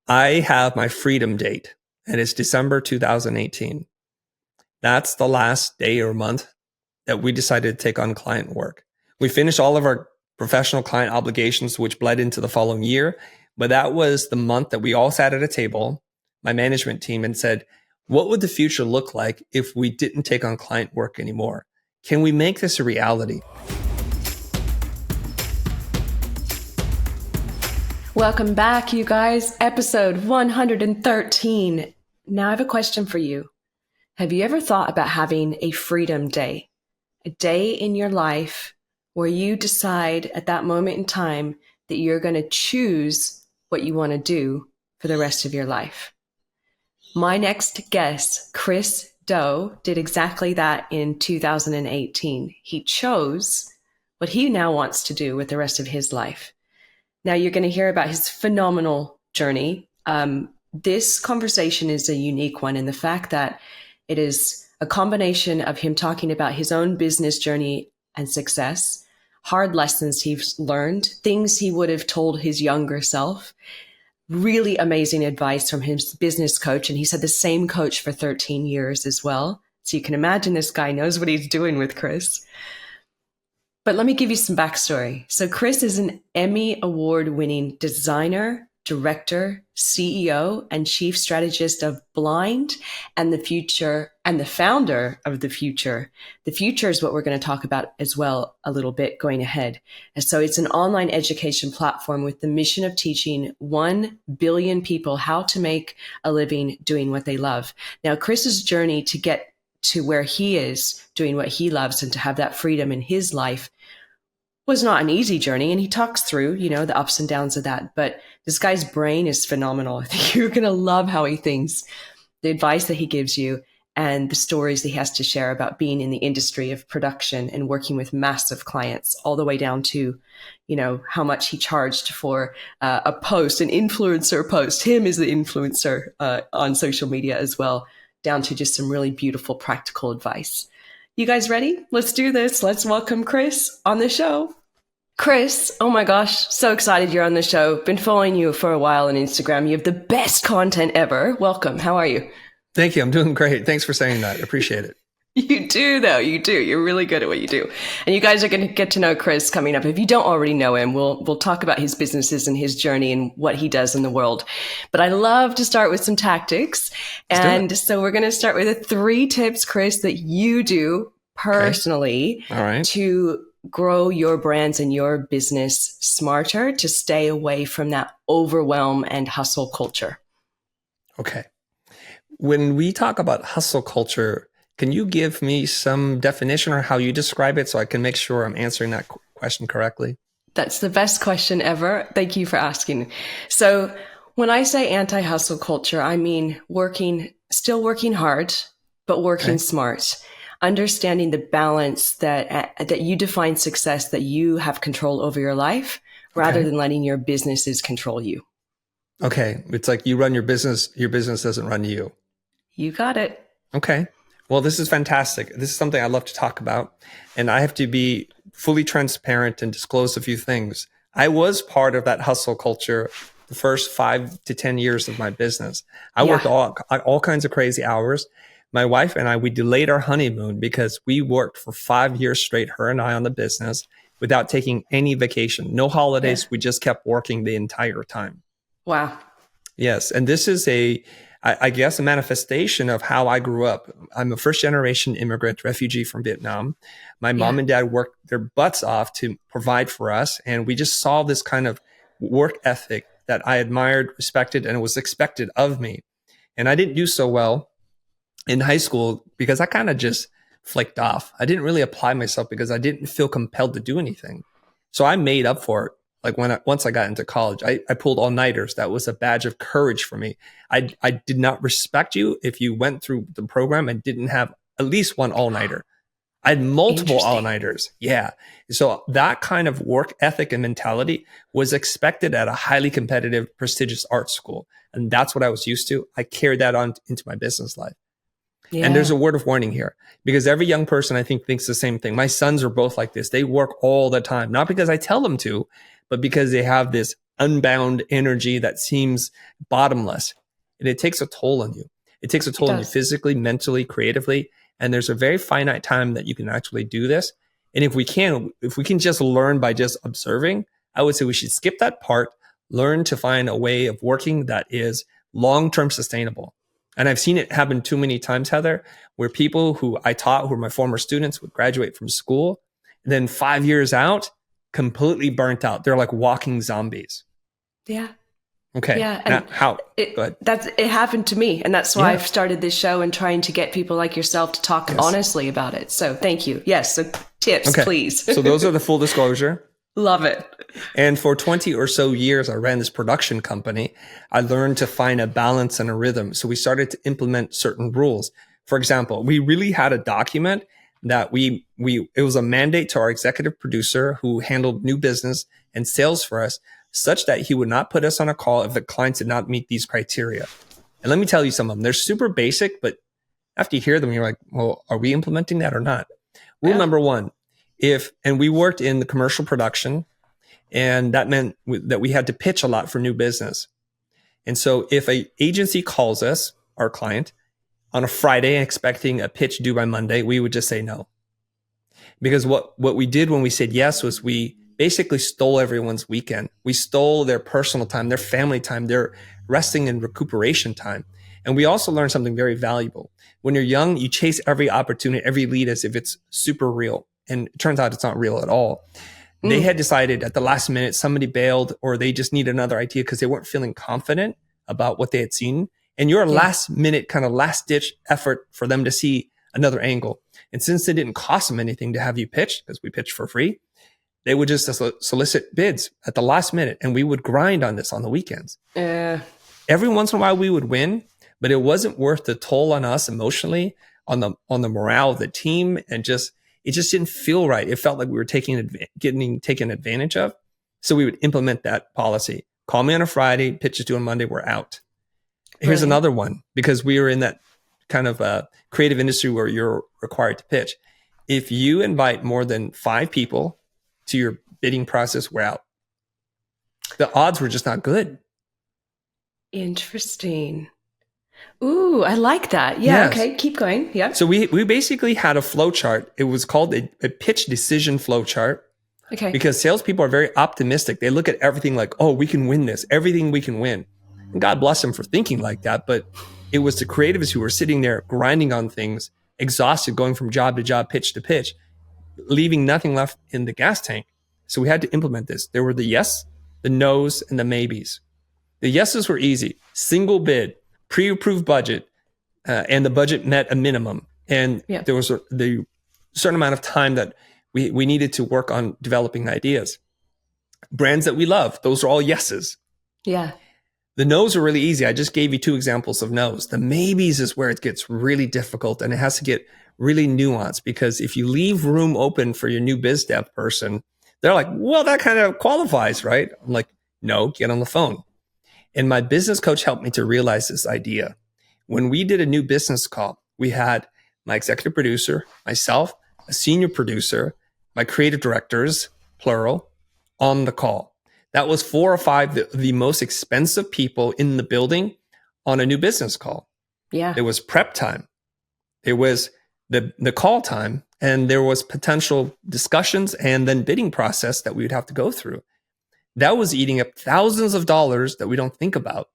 I have my freedom date, and it's December 2018. That's the last day or month that we decided to take on client work. We finished all of our professional client obligations, which bled into the following year. But that was the month that we all sat at a table, my management team, and said, what would the future look like if we didn't take on client work anymore? Can we make this a reality? Welcome back, you guys. Episode 113. Now I have a question for you. Have you ever thought about having a freedom day? A day in your life where you decide at that moment in time that you're going to choose what you want to do for the rest of your life. My next guest, Chris Do, did exactly that in 2018. He chose what he now wants to do with the rest of his life. Now you're going to hear about his phenomenal journey. This conversation is a unique one in the fact that it is a combination of him talking about his own business journey and success, hard lessons he's learned, things he would have told his younger self, really amazing advice from his business coach. And he's had the same coach for 13 years as well. So you can imagine this guy knows what he's doing with Chris. But let me give you some backstory. So Chris is an Emmy Award winning designer, director, CEO, and chief strategist of Blind and The Future, and the founder of The Future. The Future is what we're going to talk about as well a little bit going ahead. And so it's an online education platform with the mission of teaching 1 billion people how to make a living doing what they love. Now, Chris's journey to get to where he is doing what he loves and to have that freedom in his life was not an easy journey. And he talks through, the ups and downs of that. But this guy's brain is phenomenal. I think you're going to love how he thinks, the advice that he gives you, and the stories that he has to share about being in the industry of production and working with massive clients, all the way down to, how much he charged for a post, an influencer post, him as the influencer on social media as well, down to just some really beautiful practical advice. You guys ready? Let's do this. Let's welcome Chris on the show. Chris, oh my gosh, so excited you're on the show. Been following you for a while on Instagram. You have the best content ever. Welcome. How are you? Thank you. I'm doing great. Thanks for saying that. I appreciate it. You do, though. You do. You're really good at what you do. And you guys are going to get to know Chris coming up. If you don't already know him, we'll talk about his businesses and his journey and what he does in the world. But I love to start with some tactics. And so we're going to start with the 3 tips, Chris, that you do personally to grow your brands and your business smarter, to stay away from that overwhelm and hustle culture. Okay. When we talk about hustle culture, can you give me some definition or how you describe it so I can make sure I'm answering that question correctly? That's the best question ever. Thank you for asking. So when I say anti-hustle culture, I mean still working hard, but working smart. Understanding the balance that you define success, that you have control over your life rather than letting your businesses control you. Okay. It's like you run your business doesn't run you. You got it. Okay. Well, this is fantastic. This is something I love to talk about. And I have to be fully transparent and disclose a few things. I was part of that hustle culture the first 5 to 10 years of my business. I worked all kinds of crazy hours. My wife and I, we delayed our honeymoon because we worked for 5 years straight, her and I, on the business without taking any vacation, no holidays. Yeah. We just kept working the entire time. Wow. Yes. And this is I guess, a manifestation of how I grew up. I'm a first generation immigrant refugee from Vietnam. My mom and dad worked their butts off to provide for us. And we just saw this kind of work ethic that I admired, respected, and was expected of me. And I didn't do so well in high school because I kind of just flicked off. I didn't really apply myself because I didn't feel compelled to do anything. So I made up for it. Like once I got into college, I pulled all-nighters. That was a badge of courage for me. I did not respect you if you went through the program and didn't have at least one all-nighter. I had multiple all-nighters. Yeah. So that kind of work ethic and mentality was expected at a highly competitive, prestigious art school. And that's what I was used to. I carried that on into my business life. Yeah. And there's a word of warning here because every young person, I think, thinks the same thing. My sons are both like this. They work all the time, not because I tell them to, but because they have this unbound energy that seems bottomless. And it takes a toll on you. It takes a toll on you physically, mentally, creatively. And there's a very finite time that you can actually do this. And if we can just learn by just observing, I would say we should skip that part, learn to find a way of working that is long-term sustainable. And I've seen it happen too many times, Heather, where people who I taught, who were my former students, would graduate from school, and then 5 years out, completely burnt out. They're like walking zombies. Yeah. Okay. Yeah. And how? Go ahead. It happened to me. And that's why I've started this show and trying to get people like yourself to talk honestly about it. So thank you. Yes. So tips, please. So those are the full disclosure. Love it. And for 20 or so years, I ran this production company. I learned to find a balance and a rhythm. So we started to implement certain rules. For example, we really had a document that it was a mandate to our executive producer who handled new business and sales for us, such that he would not put us on a call if the clients did not meet these criteria. And let me tell you some of them. They're super basic, but after you hear them, you're like, well, are we implementing that or not? Rule number one, and we worked in the commercial production, and that meant that we had to pitch a lot for new business. And so if an agency calls us, our client, on a Friday expecting a pitch due by Monday, we would just say no. Because what we did when we said yes was we basically stole everyone's weekend. We stole their personal time, their family time, their resting and recuperation time. And we also learned something very valuable. When you're young, you chase every opportunity, every lead as if it's super real. And it turns out it's not real at all. They had decided at the last minute, somebody bailed, or they just need another idea because they weren't feeling confident about what they had seen. And your last minute kind of last ditch effort for them to see another angle. And since it didn't cost them anything to have you pitch, because we pitched for free, they would just solicit bids at the last minute. And we would grind on this on the weekends. Every once in a while we would win, but it wasn't worth the toll on us emotionally, on the morale of the team, and it just didn't feel right. It felt like we were getting taken advantage of. So we would implement that policy. Call me on a Friday, pitch is due on Monday, we're out. Here's another one, because we were in that kind of creative industry where you're required to pitch. If you invite more than 5 people to your bidding process, we're out. The odds were just not good. Interesting. Ooh, I like that. Yeah. Yes. Okay. Keep going. Yeah. So we basically had a flow chart. It was called a pitch decision flow chart. Okay. Because salespeople are very optimistic. They look at everything like, oh, we can win this. Everything we can win. And God bless them for thinking like that. But it was the creatives who were sitting there grinding on things, exhausted, going from job to job, pitch to pitch, leaving nothing left in the gas tank. So we had to implement this. There were the yes, the no's, and the maybes. The yeses were easy. Single bid, pre-approved budget, and the budget met a minimum. And there was the certain amount of time that we needed to work on developing ideas. Brands that we love, those are all yeses. Yeah. The no's are really easy. I just gave you 2 examples of no's. The maybes is where it gets really difficult, and it has to get really nuanced, because if you leave room open for your new biz dev person, they're like, well, that kind of qualifies, right? I'm like, no, get on the phone. And my business coach helped me to realize this idea. When we did a new business call, we had my executive producer, myself, a senior producer, my creative directors, plural, on the call. That was 4 or 5 the most expensive people in the building on a new business call. Yeah. There was prep time. There was the call time, and there was potential discussions and then bidding process that we would have to go through. That was eating up thousands of dollars that we don't think about,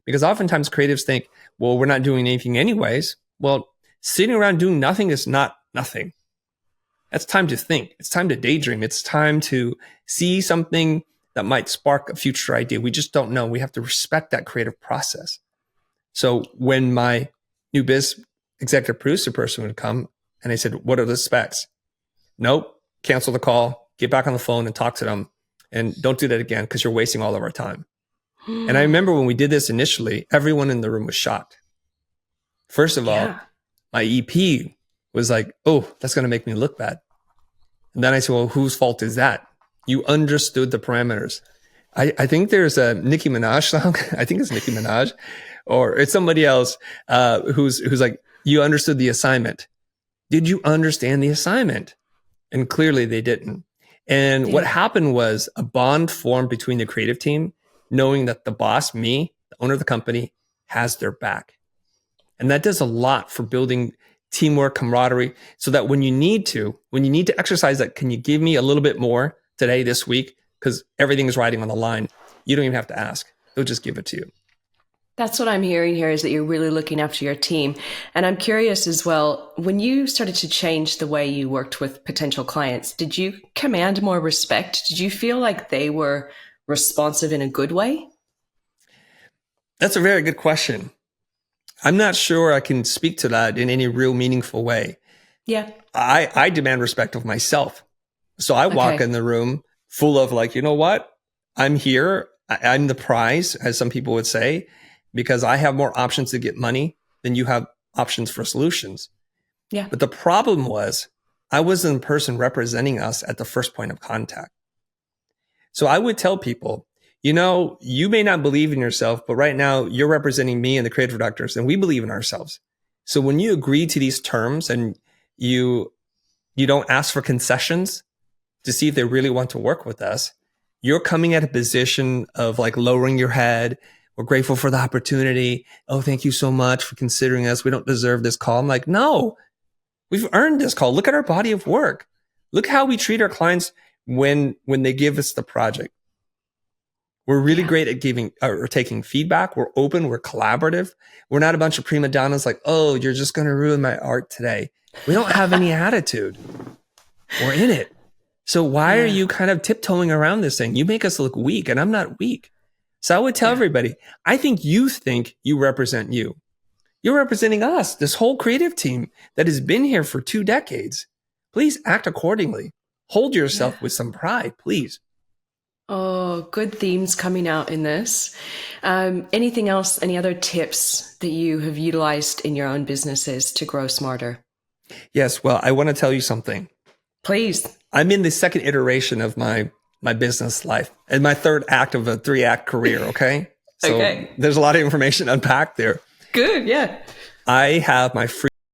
because oftentimes creatives think, well, we're not doing anything anyways. Well, sitting around doing nothing is not nothing. That's time to think. It's time to daydream. It's time to see something that might spark a future idea. We just don't know. We have to respect that creative process. So when my new biz executive producer person would come and I said, what are the specs? Nope. Cancel the call. Get back on the phone and talk to them. And don't do that again, because you're wasting all of our time. And I remember when we did this initially, everyone in the room was shocked. First of all, my EP was like, oh, that's going to make me look bad. And then I said, well, whose fault is that? You understood the parameters. I think there's a Nicki Minaj song. I think it's Nicki Minaj, or it's somebody else who's like, you understood the assignment. Did you understand the assignment? And clearly they didn't. And what happened was a bond formed between the creative team knowing that the boss, me, the owner of the company, has their back. And that does a lot for building teamwork, camaraderie, so that when you need to exercise that, can you give me a little bit more today, this week? Because everything is riding on the line. You don't even have to ask. They'll just give it to you. That's what I'm hearing here, is that you're really looking after your team. And I'm curious as well, when you started to change the way you worked with potential clients, did you command more respect? Did you feel like they were responsive in a good way? That's a very good question. I'm not sure I can speak to that in any real meaningful way. Yeah. I demand respect of myself. So I walk in the room full of like, you know what? I'm here. I'm the prize, as some people would say, because I have more options to get money than you have options for solutions. Yeah. But the problem was I wasn't the person representing us at the first point of contact. So I would tell people, you know, you may not believe in yourself, but right now you're representing me and the creative directors, and we believe in ourselves. So when you agree to these terms and you don't ask for concessions to see if they really want to work with us, you're coming at a position of like lowering your head. We're grateful for the opportunity. Oh, thank you so much for considering us. We don't deserve this call. I'm like, no, we've earned this call. Look at our body of work. Look how we treat our clients when they give us the project. We're really great at giving or taking feedback. We're open. We're collaborative. We're not a bunch of prima donnas like, oh, you're just going to ruin my art today. We don't have any attitude. We're in it. So why are you kind of tiptoeing around this thing? You make us look weak, and I'm not weak. So I would tell everybody, I think you represent you. You're representing us, this whole creative team that has been here for 2 decades. Please act accordingly. Hold yourself with some pride, please. Oh, good themes coming out in this. Anything else, any other tips that you have utilized in your own businesses to grow smarter? Yes. Well, I want to tell you something. Please. I'm in the second iteration of my business life and my third act of a 3-act career. Okay. So there's a lot of information unpacked there. Good. Yeah. I have my free